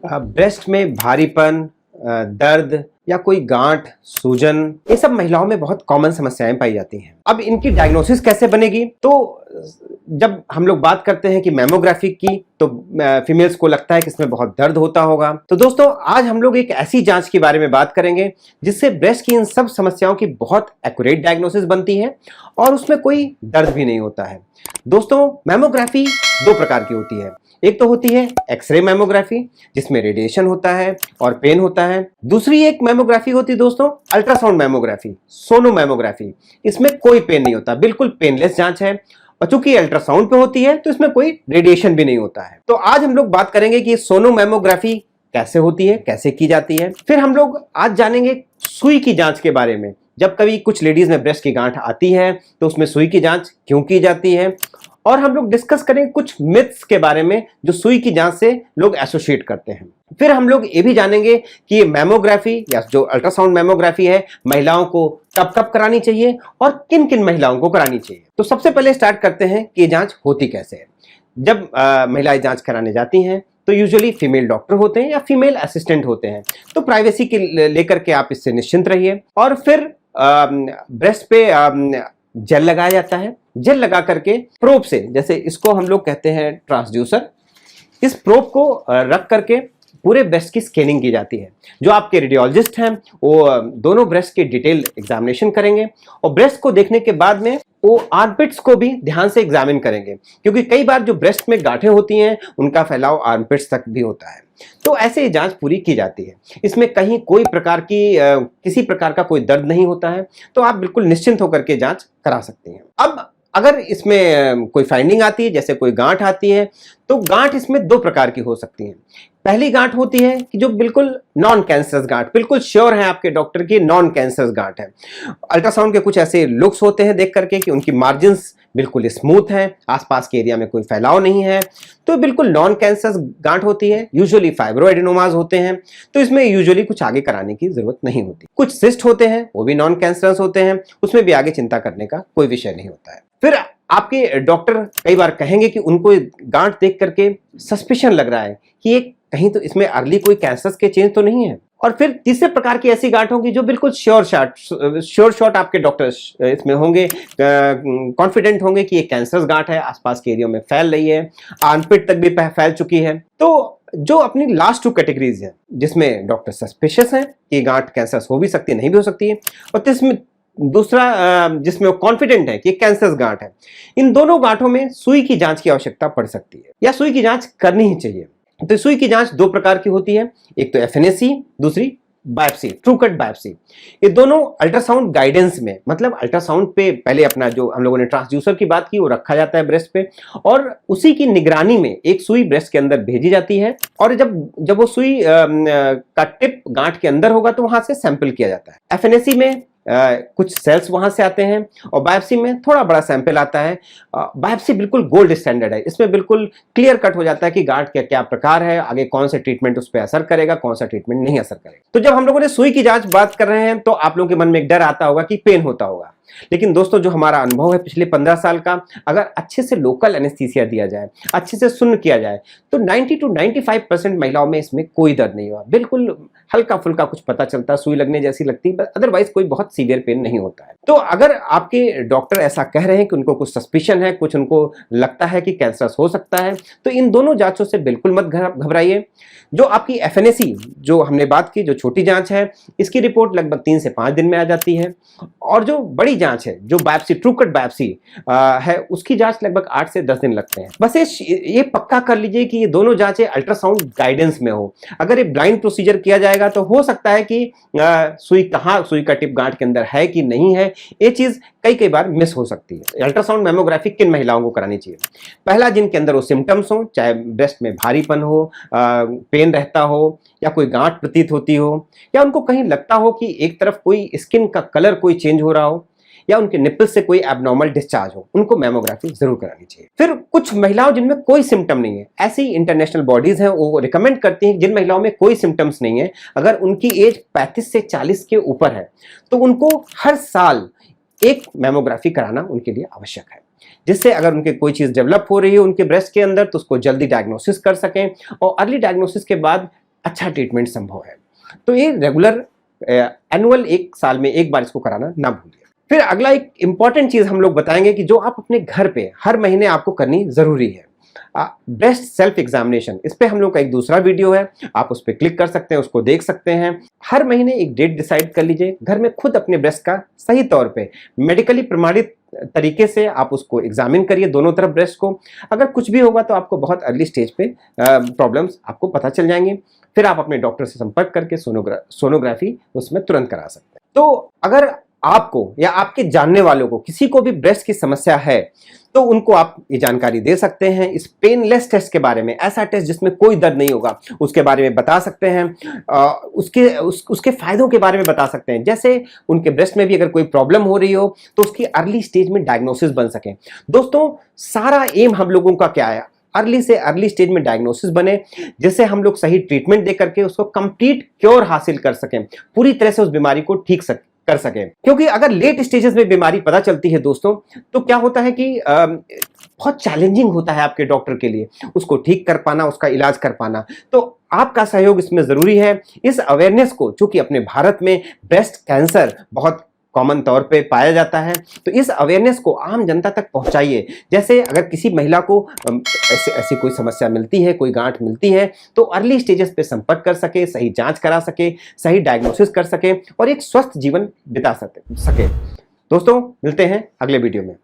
Breast में भारीपन, दर्द या कोई गांठ, सूजन, ये सब महिलाओं में बहुत कॉमन समस्याएं पाई जाती हैं। अब इनकी डायग्नोसिस कैसे बनेगी? तो जब हम लोग बात करते हैं कि मैमोग्राफी की, तो फीमेल्स को लगता है कि इसमें बहुत दर्द होता होगा। तो दोस्तों, आज हम लोग एक ऐसी जांच के बारे में बात करेंगे जिससे ब्रेस्ट की इन सब समस्याओं की बहुत एक्यूरेट डायग्नोसिस बनती है और उसमें कोई दर्द भी नहीं होता है। दोस्तों, मैमोग्राफी दो प्रकार की होती है। एक तो होती है एक्सरे मैमोग्राफी, जिसमें रेडिएशन होता है और पेन होता है। दूसरी एक मैमोग्राफी होती है दोस्तों, अल्ट्रासाउंड मैमोग्राफी, सोनो मैमोग्राफी। इसमें कोई पेन नहीं होता, बिल्कुल पेनलेस जांच है। और चूंकि अल्ट्रासाउंड पे होती है तो इसमें कोई रेडिएशन भी नहीं होता है। तो आज हम लोग बात करेंगे कि सोनो मैमोग्राफी कैसे होती है, कैसे की जाती है। फिर हम लोग आज जानेंगे सुई की जांच के बारे में। जब कभी कुछ लेडीज में ब्रेस्ट की गांठ आती है तो उसमें सुई की जांच क्यों की जाती है, और हम लोग डिस्कस करेंगे कुछ मिथ्स के बारे में जो सुई की जांच से लोग एसोसिएट करते हैं। फिर हम लोग ये भी जानेंगे कि ये मैमोग्राफी या जो अल्ट्रासाउंड मैमोग्राफी है, महिलाओं को कब कब करानी चाहिए और किन किन महिलाओं को करानी चाहिए। तो सबसे पहले स्टार्ट करते हैं कि ये जांच होती कैसे है। जब महिलाएं जांच कराने जाती हैं तो यूजुअली फीमेल डॉक्टर होते हैं या फीमेल असिस्टेंट होते हैं। तो प्राइवेसी के लेकर के आप इससे निश्चिंत रहिए। और फिर ब्रेस्ट पे जेल लगाया जाता है। जेल लगा करके प्रोब से, जैसे इसको हम लोग कहते हैं ट्रांसड्यूसर, इस प्रोब को रख करके पूरे ब्रेस्ट की स्कैनिंग की जाती है। जो आपके रेडियोलॉजिस्ट हैं वो दोनों ब्रेस्ट के डिटेल एग्जामिनेशन करेंगे और ब्रेस्ट को देखने के बाद में वो आर्मपिट्स को भी ध्यान से एग्जामिन करेंगे, क्योंकि कई बार जो ब्रेस्ट में गांठें होती हैं उनका फैलाव आर्मपिट्स तक भी होता है। तो ऐसे ये जांच पूरी की जाती है। इसमें कहीं कोई प्रकार की किसी प्रकार का कोई दर्द नहीं होता है, तो आप बिल्कुल निश्चिंत होकर के जांच करा सकते हैं। अब अगर इसमें कोई फाइंडिंग आती है, जैसे कोई गांठ आती है, तो गांठ इसमें दो प्रकार की हो सकती है। पहली गांठ होती है कि जो बिल्कुल नॉन कैंसरस गांठ, बिल्कुल श्योर है आपके डॉक्टर की नॉन कैंसरस गांठ है। अल्ट्रासाउंड के कुछ ऐसे लुक्स होते हैं देख करके कि उनकी मार्जिन्स बिल्कुल स्मूथ हैं, आसपास के एरिया में कोई फैलाव नहीं है, तो बिल्कुल नॉन कैंसरस गांठ होती है। यूजुअली फाइब्रोएडेनोमास होते हैं, तो इसमें यूजुअली कुछ आगे कराने की जरूरत नहीं होती। कुछ सिस्ट होते हैं, वो भी नॉन कैंसरस होते हैं, उसमें भी आगे चिंता करने का कोई विषय नहीं होता है। फिर आपके डॉक्टर कई बार कहेंगे कि उनको गांठ देख करके सस्पिशन लग रहा है कि ये कहीं तो इसमें अर्ली कोई कैंसर के चेंज तो नहीं है। और फिर तीसरे प्रकार की ऐसी गांठ होंगी जो बिल्कुल श्योर शॉट आपके डॉक्टर इसमें होंगे, कॉन्फिडेंट होंगे कि ये कैंसर गांठ है, आसपास के एरिया में फैल रही है, आर्मपिट तक भी फैल चुकी है। तो जो अपनी लास्ट टू कैटेगरीज है, जिसमें डॉक्टर सस्पिशियस है कि गांठ कैंसर हो भी सकती है, नहीं भी हो सकती है, और इसमें दूसरा जिसमें वो कॉन्फिडेंट है कि कैंसर गांठ है, इन दोनों गांठों में सुई की जांच की आवश्यकता पड़ सकती है या सुई की जांच करनी ही चाहिए। तो सुई की जांच दो प्रकार की होती है, एक तो एफएनएसी, दूसरी बायोप्सी, ट्रू कट बायोप्सी। ये दोनों अल्ट्रासाउंड गाइडेंस में, मतलब अल्ट्रासाउंड पे पहले अपना जो हम लोगों ने ट्रांसड्यूसर की बात की वो रखा जाता है ब्रेस्ट पे, और उसी की निगरानी में एक सुई ब्रेस्ट के अंदर भेजी जाती है, और जब वो सुई का टिप गांठ के अंदर होगा तो वहां से सैंपल किया जाता है। एफएनएसी में कुछ सेल्स वहां से आते हैं और बायोप्सी में थोड़ा बड़ा सैंपल आता है। बायोप्सी बिल्कुल गोल्ड स्टैंडर्ड है, इसमें बिल्कुल क्लियर कट हो जाता है कि गांठ का क्या प्रकार है, आगे कौन सा ट्रीटमेंट उस पर असर करेगा, कौन सा ट्रीटमेंट नहीं असर करेगा। तो जब हम लोगों ने सुई की जांच बात कर रहे हैं तो आप लोगों के मन में एक डर आता होगा कि पेन होता होगा, लेकिन दोस्तों जो हमारा अनुभव है पिछले 15 साल का, अगर अच्छे से लोकल एनेस्थीसिया दिया जाए, अच्छे से सुन्न किया जाए, तो 90 to 95% महिलाओं में इसमें कोई दर्द नहीं हुआ। बिल्कुल हल्का फुल्का कुछ पता चलता, सुई लगने जैसी लगती है, अदरवाइज कोई बहुत सीवियर पेन नहीं होता है। तो अगर आपके डॉक्टर ऐसा कह रहे हैं कि उनको कुछ सस्पिशन है, कुछ उनको लगता है कि कैंसर हो सकता है, तो इन दोनों जांचों से बिल्कुल मत घबराइए। जो आपकी एफएनएसी जो हमने बात की, जो छोटी जांच है, इसकी रिपोर्ट लगभग 3 से 5 दिन में आ जाती है, और जो बड़ी जांच है, जो बायोप्सी, ट्रू कट बायोप्सी है, उसकी जांच लगभग 8 से 10 दिन लगते हैं। बस ये पक्का कर लीजिए कि ये दोनों जांचें अल्ट्रासाउंड गाइडेंस में हो। अगर ये ब्लाइंड प्रोसीजर किया जाएगा तो हो सकता है कि सुई का टिप गांठ के अंदर है कि नहीं है, ये चीज कई बार मिस हो सकती है। अल्ट्रासाउंड मैमोग्राफी किन महिलाओं को करानी चाहिए? पहला, जिनके अंदर वो सिम्टम्स हो, चाहे ब्रेस्ट में भारीपन हो, पेन रहता हो, या कोई गांठ प्रतीत होती हो, या उनको कहीं लगता हो कि एक तरफ कोई स्किन का कलर कोई चेंज हो रहा हो, या उनके निप्पल से कोई एबनॉर्मल डिस्चार्ज हो, उनको मैमोग्राफी जरूर करानी चाहिए। फिर कुछ महिलाओं जिनमें कोई सिम्टम नहीं है, ऐसी इंटरनेशनल बॉडीज हैं वो रिकमेंड करती हैं जिन महिलाओं में कोई सिम्टम्स नहीं है, अगर उनकी एज 35 से 40 के ऊपर है, तो उनको हर साल एक मैमोग्राफी कराना उनके लिए आवश्यक है, जिससे अगर उनके कोई चीज डेवलप हो रही है उनके ब्रेस्ट के अंदर तो उसको जल्दी डायग्नोसिस कर सकें, और अर्ली डायग्नोसिस के बाद अच्छा ट्रीटमेंट संभव है। तो ये रेगुलर एनुअल 1 साल में 1 बार इसको कराना ना भूलिए। फिर अगला एक इंपॉर्टेंट चीज हम लोग बताएंगे कि जो आप अपने घर पे हर महीने आपको करनी जरूरी है, ब्रेस्ट सेल्फ एग्जामिनेशन। इस पे हम लोग का एक दूसरा वीडियो है, आप उस पर क्लिक कर सकते हैं, उसको देख सकते हैं। हर महीने एक डेट डिसाइड कर लीजिए, घर में खुद अपने ब्रेस्ट का सही तौर पे मेडिकली प्रमाणित तरीके से आप उसको एग्जामिन करिए, दोनों तरफ ब्रेस्ट को। अगर कुछ भी होगा तो आपको बहुत अर्ली स्टेज पे प्रॉब्लम्स आपको पता चल जाएंगे। फिर आप अपने डॉक्टर से संपर्क करके सोनोग्राफी उसमें तुरंत करा सकते हैं। तो अगर आपको या आपके जानने वालों को किसी को भी ब्रेस्ट की समस्या है तो उनको आप ये जानकारी दे सकते हैं। इस पेनलेस टेस्ट के बारे में, ऐसा टेस्ट जिसमें कोई दर्द नहीं होगा, उसके बारे में बता सकते हैं। उसके फायदों के बारे में बता सकते हैं, जैसे उनके ब्रेस्ट में भी अगर कोई प्रॉब्लम हो रही हो तो उसकी अर्ली स्टेज में डायग्नोसिस बन सके। दोस्तों, सारा एम हम लोगों का क्या है, अर्ली से अर्ली स्टेज में डायग्नोसिस बने, जिससे हम लोग सही ट्रीटमेंट दे करके उसको कंप्लीट क्योर हासिल कर सकें, पूरी तरह से उस बीमारी को ठीक कर सके। क्योंकि अगर लेट स्टेजेस में बीमारी पता चलती है दोस्तों, तो क्या होता है कि बहुत चैलेंजिंग होता है आपके डॉक्टर के लिए उसको ठीक कर पाना, उसका इलाज कर पाना। तो आपका सहयोग इसमें जरूरी है। इस अवेयरनेस को, चूंकि अपने भारत में ब्रेस्ट कैंसर बहुत कॉमन तौर पे पाया जाता है, तो इस अवेयरनेस को आम जनता तक पहुंचाइए। जैसे अगर किसी महिला को ऐसी कोई समस्या मिलती है, कोई गांठ मिलती है, तो अर्ली स्टेजेस पे संपर्क कर सके, सही जांच करा सके, सही डायग्नोसिस कर सके और एक स्वस्थ जीवन बिता सके। दोस्तों, मिलते हैं अगले वीडियो में।